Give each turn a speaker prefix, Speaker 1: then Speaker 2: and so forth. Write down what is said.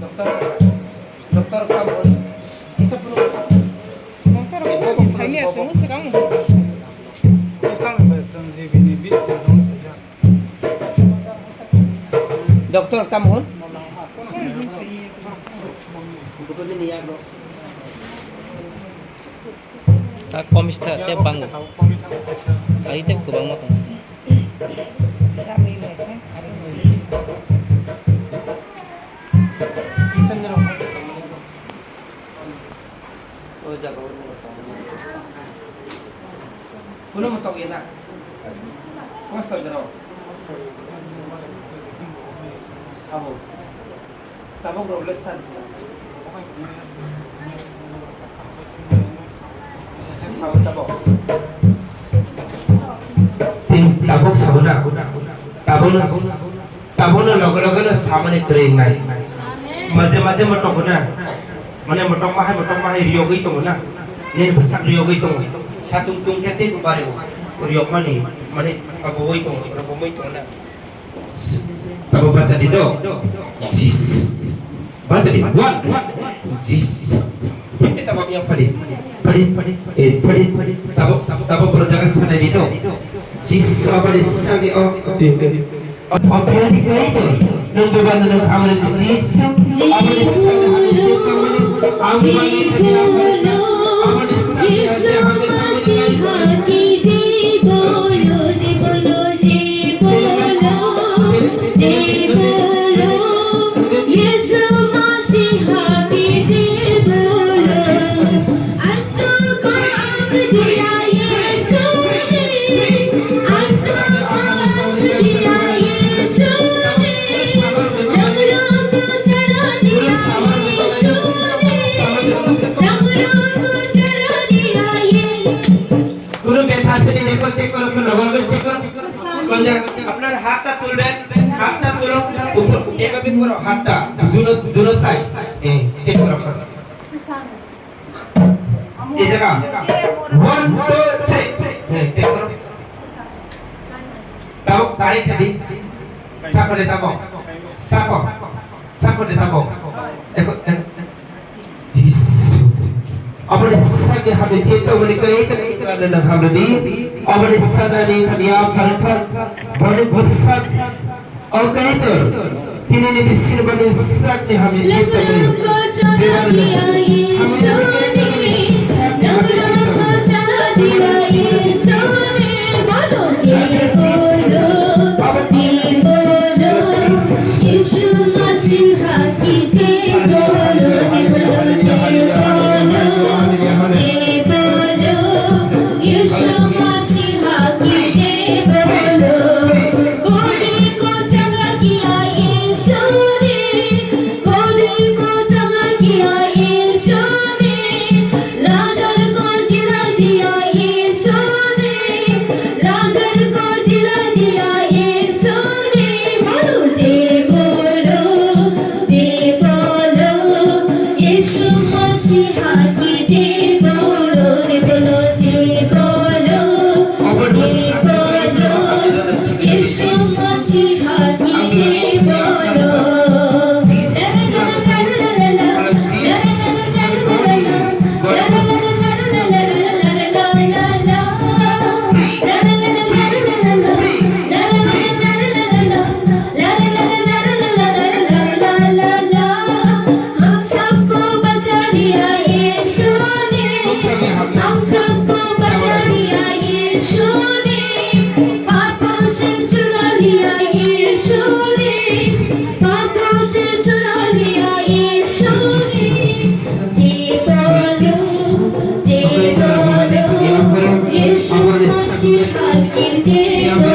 Speaker 1: dokter dokter kamu isa po nung
Speaker 2: Doktor, ako kami asung sekarang itu.
Speaker 3: Sekarang bahasa Zibini bis
Speaker 1: dokter kamu bukan ini ya bro
Speaker 4: komista te bango ay te ko bango to
Speaker 2: Kami lihat kan, hari ini.
Speaker 1: isa nila oh jago puno mo tawag ina kumusta daro sabo tabog ro lesan sabo tabog
Speaker 5: tabok sabuna tabona logologona samane kering nai maze motokona mane motok mahai riyogoi tongona nen besak riyogoi tong satung tung kete bare riyog mane aboi tongona tabo baca di do zis baca di one zis ini tabok yang padi tabo berjalan sana di do zis apa di sani Opiari itu nung beban nung amane jis amane sana hanu jeta mane amane tadi amane sana aja amane আপনার হাতটা তুলবেন হাতটা তুলো উপর এভাবে করো হাতটা দুনো সাইড চেক করো এই জায়গা 1 2 3 চেক করো tahu tarik tadi sako de tabok sako de tabok ekot jis अपने संग हमें चेतो मन को एक करना हम दी अपने सदानी तनिया फरक बड़े गुस्सा और कहे तो तीन ने बिस्किट बने संग हमें चेतो मन
Speaker 6: Yes,